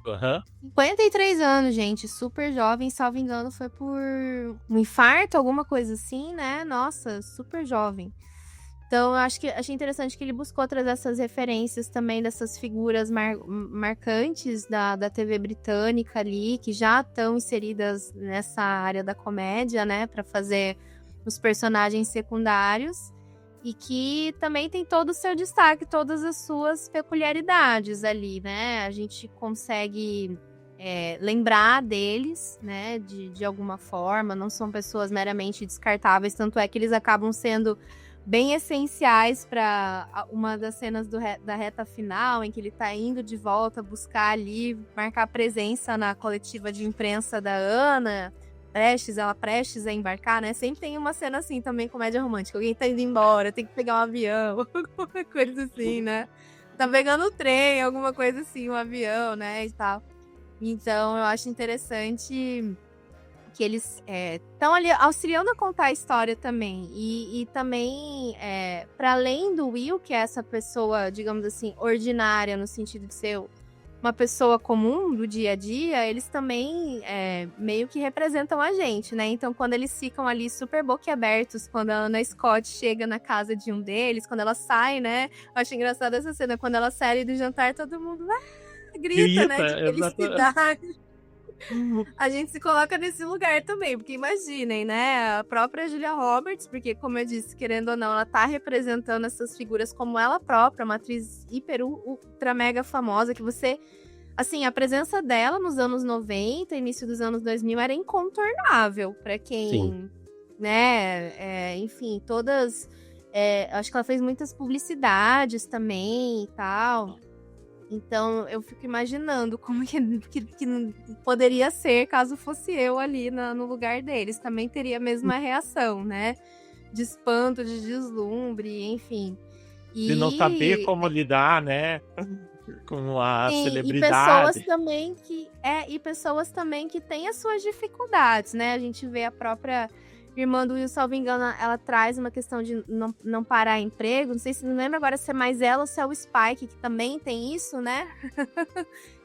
53 anos, gente. Super jovem, salvo engano, foi por um infarto, alguma coisa assim, né? Nossa, super jovem. Então, eu achei interessante que ele buscou trazer essas referências também dessas figuras marcantes da TV britânica ali, que já estão inseridas nessa área da comédia, né? Para fazer os personagens secundários. E que também tem todo o seu destaque, todas as suas peculiaridades ali, né? A gente consegue lembrar deles, né? De alguma forma, não são pessoas meramente descartáveis, tanto é que eles acabam sendo bem essenciais para uma das cenas da reta final, em que ele tá indo de volta buscar ali, marcar presença na coletiva de imprensa da Ana, ela prestes a embarcar, né? Sempre tem uma cena assim também, comédia romântica. Alguém tá indo embora, tem que pegar um avião, alguma coisa assim, né? Tá pegando o trem, alguma coisa assim, um avião, né? E tal. Então, eu acho interessante que eles estão ali auxiliando a contar a história também. E também, para além do Will, que é essa pessoa, digamos assim, ordinária, no sentido de ser uma pessoa comum do dia a dia, eles também meio que representam a gente, né? Então, quando eles ficam ali super boquiabertos, quando a Ana Scott chega na casa de um deles, quando ela sai, né? Eu acho engraçada essa cena, quando ela sai ali do jantar, todo mundo grita, né? De felicidade. A gente se coloca nesse lugar também, porque imaginem, né? A própria Julia Roberts, porque, como eu disse, querendo ou não, ela tá representando essas figuras como ela própria, uma atriz hiper, ultra, mega famosa, que você... Assim, a presença dela nos anos 90, início dos anos 2000, era incontornável pra quem... Sim. Né? Enfim, todas... acho que ela fez muitas publicidades também e tal... Então, eu fico imaginando como que poderia ser caso fosse eu ali no lugar deles. Também teria a mesma reação, né? De espanto, de deslumbre, enfim. De não saber como lidar, né? Com a celebridade. E pessoas também que têm as suas dificuldades, né? A gente vê a própria irmã do Will, salvo engano, ela traz uma questão de não parar emprego. Não sei se não lembro agora se é mais ela ou se é o Spike, que também tem isso, né?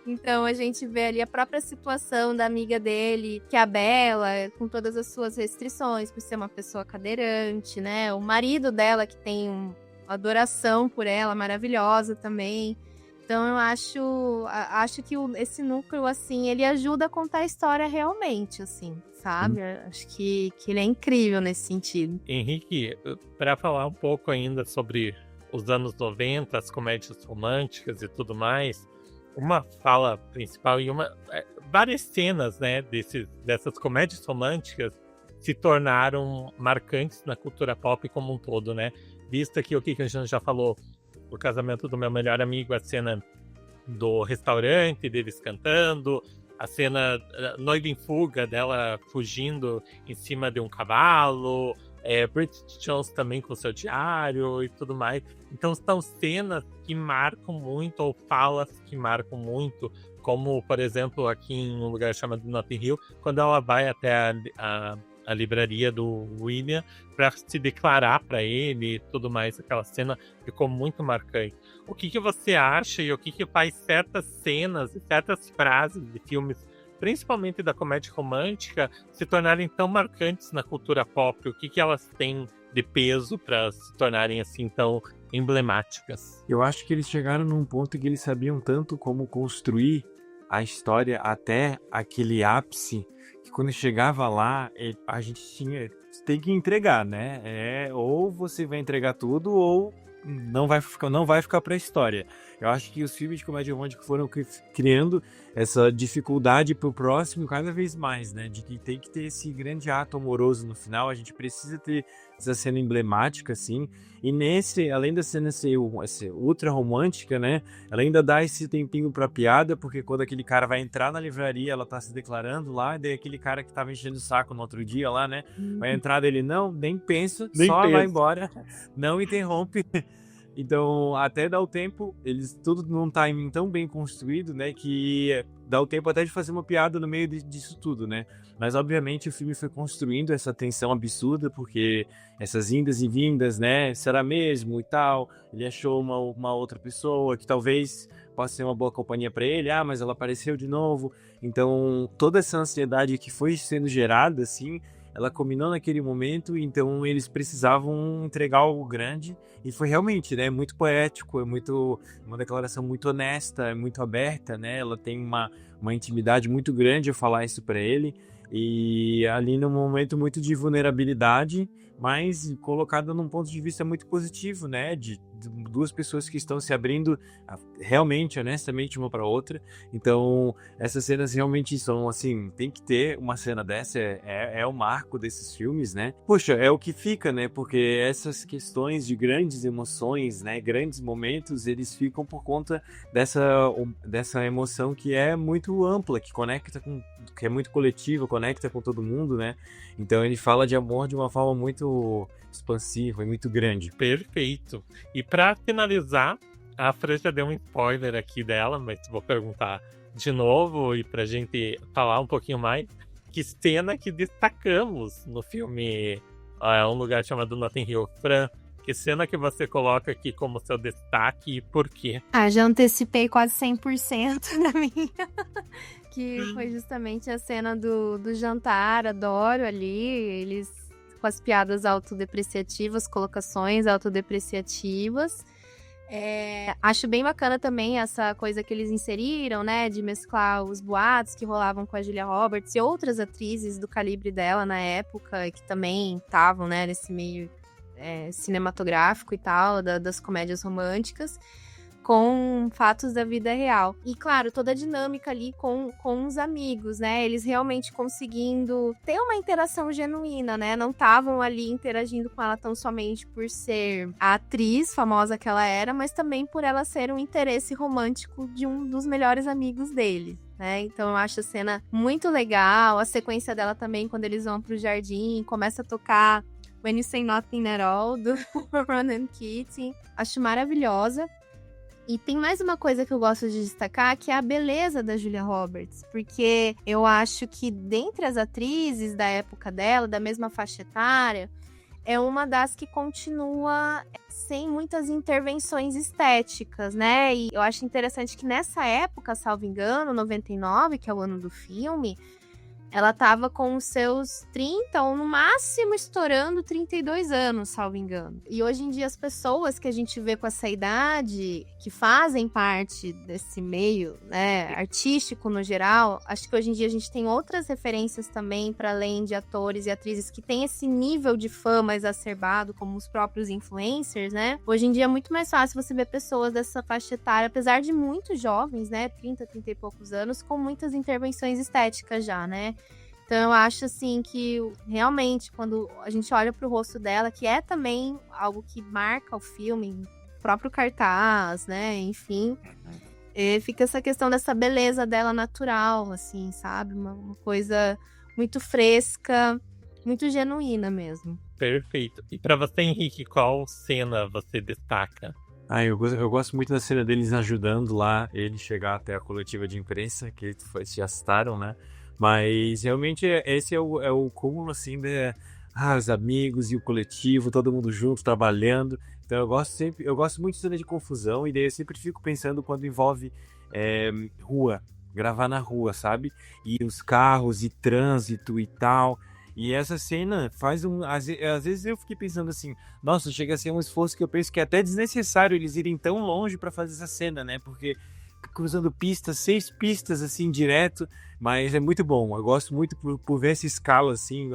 Então a gente vê ali a própria situação da amiga dele, que é a Bella, com todas as suas restrições, por ser uma pessoa cadeirante, né? O marido dela, que tem uma adoração por ela, maravilhosa também. Então eu acho que esse núcleo, assim, ele ajuda a contar a história realmente, assim, sabe? Acho que ele é incrível nesse sentido. Henrique, para falar um pouco ainda sobre os anos 90, as comédias românticas e tudo mais, uma fala principal e várias cenas, né, dessas comédias românticas se tornaram marcantes na cultura pop como um todo, né? Visto aqui o que a gente já falou, o casamento do meu melhor amigo, a cena do restaurante, deles cantando, a cena noiva em fuga, dela fugindo em cima de um cavalo, Bridget Jones também com seu diário e tudo mais. Então são cenas que marcam muito, ou falas que marcam muito, como, por exemplo, aqui em um lugar chamado Notting Hill, quando ela vai até a livraria do William para se declarar para ele e tudo mais. Aquela cena ficou muito marcante. O que você acha e o que faz certas cenas e certas frases de filmes, principalmente da comédia romântica, se tornarem tão marcantes na cultura pop? O que elas têm de peso para se tornarem assim tão emblemáticas? Eu acho que eles chegaram num ponto que eles sabiam tanto como construir a história até aquele ápice, que quando chegava lá, a gente tem que entregar, né? Ou você vai entregar tudo, ou não vai ficar pra história. Eu acho que os filmes de comédia romântica foram criando essa dificuldade pro próximo cada vez mais, né? De que tem que ter esse grande ato amoroso no final, a gente precisa ter essa cena emblemática, assim. E nesse, além da cena ser ultra romântica, né? Ela ainda dá esse tempinho pra piada, porque quando aquele cara vai entrar na livraria, ela tá se declarando lá, e daí aquele cara que tava enchendo o saco no outro dia lá, né? Vai entrar dele, não, nem pensa, só vai embora, não interrompe. Então, até dá o tempo, eles tudo num timing tão bem construído, né, que dá o tempo até de fazer uma piada no meio disso tudo, né? Mas, obviamente, o filme foi construindo essa tensão absurda, porque essas indas e vindas, né, será mesmo e tal, ele achou uma outra pessoa que talvez possa ser uma boa companhia para ele, mas ela apareceu de novo. Então, toda essa ansiedade que foi sendo gerada, assim, ela culminou naquele momento, então eles precisavam entregar algo grande, e foi realmente, né, muito poético, uma declaração muito honesta, muito aberta, né, ela tem uma intimidade muito grande ao falar isso para ele, e ali num momento muito de vulnerabilidade, mas colocada num ponto de vista muito positivo, né, de duas pessoas que estão se abrindo realmente, honestamente, uma para outra. Então, essas cenas realmente são, assim, tem que ter uma cena dessa, é o marco desses filmes, né? Poxa, é o que fica, né? Porque essas questões de grandes emoções, né, grandes momentos, eles ficam por conta dessa emoção que é muito ampla, que é muito coletiva, conecta com todo mundo, né? Então ele fala de amor de uma forma muito expansiva e muito grande. Perfeito. E pra finalizar, a Fran já deu um spoiler aqui dela, mas vou perguntar de novo e pra gente falar um pouquinho mais. Que cena que destacamos no filme Um Lugar Chamado Notting Hill? Fran, que cena que você coloca aqui como seu destaque e por quê? Já antecipei quase 100% na minha. Que foi justamente a cena do jantar, adoro ali, eles com as piadas autodepreciativas, colocações autodepreciativas. Acho bem bacana também essa coisa que eles inseriram, né, de mesclar os boatos que rolavam com a Julia Roberts e outras atrizes do calibre dela na época, que também estavam, né, nesse meio cinematográfico e tal, das comédias românticas, com fatos da vida real. E, claro, toda a dinâmica ali com os amigos, né? Eles realmente conseguindo ter uma interação genuína, né? Não estavam ali interagindo com ela tão somente por ser a atriz famosa que ela era, mas também por ela ser um interesse romântico de um dos melhores amigos dele. Né? Então eu acho a cena muito legal, a sequência dela também, quando eles vão pro jardim, começa a tocar When You Say Nothing at All, do Ronan Keating. Acho maravilhosa. E tem mais uma coisa que eu gosto de destacar, que é a beleza da Julia Roberts. Porque eu acho que dentre as atrizes da época dela, da mesma faixa etária, é uma das que continua sem muitas intervenções estéticas, né? E eu acho interessante que nessa época, salvo engano, 99, que é o ano do filme, ela tava com os seus 30, ou no máximo estourando 32 anos, salvo engano. E hoje em dia as pessoas que a gente vê com essa idade, que fazem parte desse meio, né, artístico no geral, acho que hoje em dia a gente tem outras referências também, para além de atores e atrizes que têm esse nível de fama exacerbado, como os próprios influencers, né? Hoje em dia é muito mais fácil você ver pessoas dessa faixa etária, apesar de muito jovens, né, 30 e poucos anos, com muitas intervenções estéticas já, né? Então eu acho assim que realmente quando a gente olha pro rosto dela, que é também algo que marca o filme, o próprio cartaz, né, enfim, fica essa questão dessa beleza dela natural, assim, sabe? Uma coisa muito fresca, muito genuína mesmo. Perfeito. E pra você, Henrique, qual cena você destaca? Eu gosto muito da cena deles ajudando lá, ele chegar até a coletiva de imprensa, que se astaram, né? Mas realmente esse é o cúmulo, assim, os amigos e o coletivo, todo mundo junto, trabalhando. Então eu gosto muito de cena de confusão, e daí eu sempre fico pensando quando envolve rua, gravar na rua, sabe? E os carros e trânsito e tal. E essa cena faz às vezes eu fiquei pensando assim, nossa, chega a ser um esforço que eu penso que é até desnecessário eles irem tão longe pra fazer essa cena, né? Porque cruzando pistas, 6 pistas assim direto, mas é muito bom. Eu gosto muito por ver essa escala assim,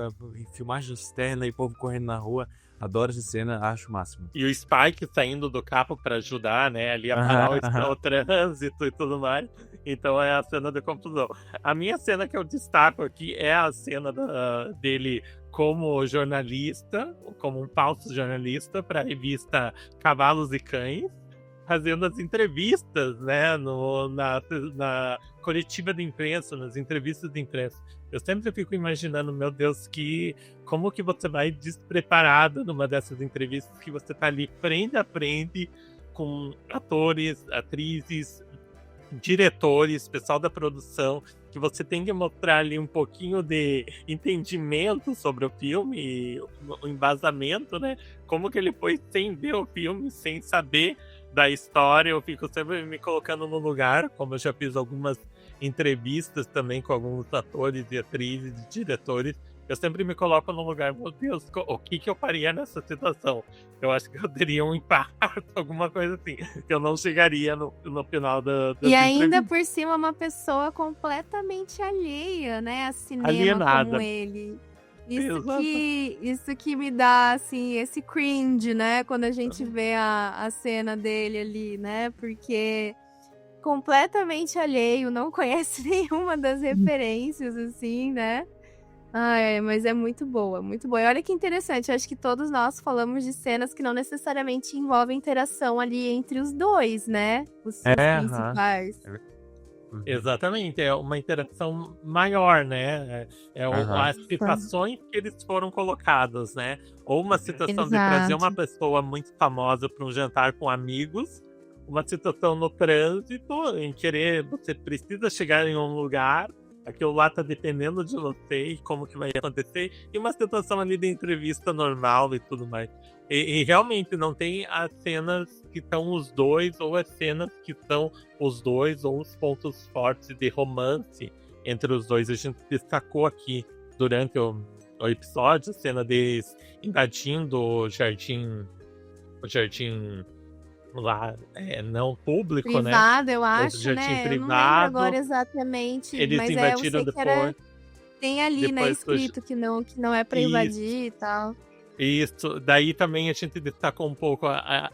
filmagem externa e povo correndo na rua. Adoro essa cena, acho o máximo. E o Spike saindo do carro pra ajudar, né, ali a parar o trânsito e tudo mais. Então é a cena da confusão. A minha cena que eu destaco aqui é a cena dele como jornalista, como um falso jornalista para a revista Cavalos e Cães, fazendo as entrevistas, né, na coletiva de imprensa, nas entrevistas de imprensa. Eu sempre fico imaginando, meu Deus, como que você vai despreparado numa dessas entrevistas que você tá ali frente a frente com atores, atrizes, diretores, pessoal da produção, que você tem que mostrar ali um pouquinho de entendimento sobre o filme, o embasamento, né? Como que ele foi sem ver o filme, sem saber da história. Eu fico sempre me colocando no lugar, como eu já fiz algumas entrevistas também com alguns atores e atrizes e diretores. Eu sempre me coloco no lugar, meu Deus, o que eu faria nessa situação? Eu acho que eu teria um impacto, alguma coisa assim, que eu não chegaria no final da E ainda por cima uma pessoa completamente alheia, né, a cinema alienada. como ele. Isso que me dá, assim, esse cringe, né, quando a gente vê a cena dele ali, né, porque completamente alheio, não conhece nenhuma das referências, assim, né. Ai, mas é muito boa, muito boa. E olha que interessante, acho que todos nós falamos de cenas que não necessariamente envolvem interação ali entre os dois, né? Os principais. Exatamente, é uma interação maior, né? As situações que eles foram colocados, né? Ou uma situação de trazer uma pessoa muito famosa para um jantar com amigos, uma situação no trânsito, em querer, você precisa chegar em um lugar, aquilo lá tá dependendo de você e como que vai acontecer, e uma situação ali de entrevista normal e tudo mais. E realmente não tem as cenas que estão os dois, ou as cenas que estão os dois, ou os pontos fortes de romance entre os dois. A gente destacou aqui durante o episódio a cena deles invadindo o jardim lá, não público, privado, né? Eu acho, né? Privado. Eu não lembro agora exatamente, eles mas invadiram eu sei depois. Tem ali, né, escrito que não é pra invadir e tal. Isso, daí também a gente destacou um pouco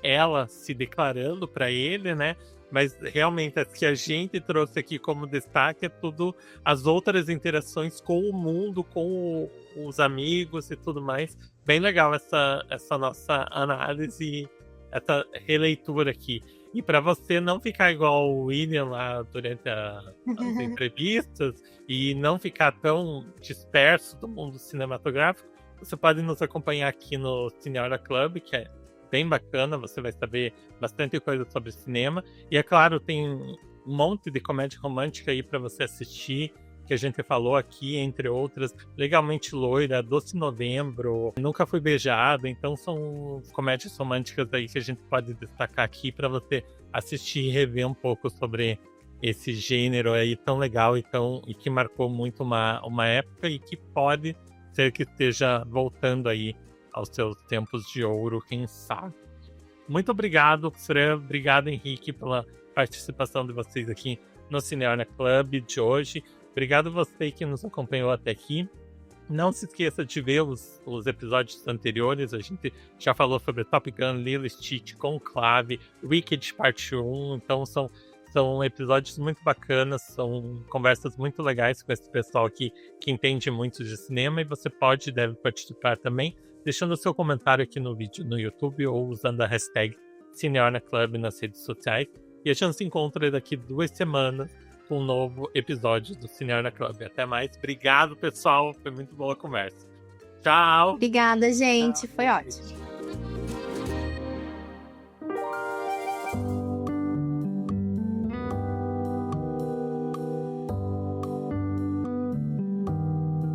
ela se declarando pra ele, né? Mas realmente as que a gente trouxe aqui como destaque é tudo as outras interações com o mundo, com os amigos e tudo mais. Bem legal essa nossa análise, essa releitura aqui. E para você não ficar igual o William lá durante as entrevistas e não ficar tão disperso do mundo cinematográfico, você pode nos acompanhar aqui no Cineora Club, que é bem bacana, você vai saber bastante coisa sobre cinema. E é claro, tem um monte de comédia romântica aí para você assistir, que a gente falou aqui, entre outras, Legalmente Loira, Doce Novembro, Nunca Fui Beijado. Então são comédias românticas aí que a gente pode destacar aqui para você assistir e rever um pouco sobre esse gênero aí tão legal e que marcou muito uma época e que pode ser que esteja voltando aí aos seus tempos de ouro, quem sabe. Muito obrigado, Fran. Obrigado, Henrique, pela participação de vocês aqui no Cineora Club de hoje. Obrigado você que nos acompanhou até aqui. Não se esqueça de ver os episódios anteriores. A gente já falou sobre Top Gun, Lilo e Stitch, Conclave, Wicked Parte 1. Então são episódios muito bacanas, são conversas muito legais com esse pessoal aqui que entende muito de cinema, e você pode e deve participar também, deixando o seu comentário aqui no vídeo no YouTube ou usando a hashtag Cineora Club nas redes sociais. E a gente se encontra daqui 2 semanas com um novo episódio do Cineora Club. Até mais. Obrigado, pessoal. Foi muito boa a conversa. Tchau. Obrigada, gente. Tchau. Foi ótimo.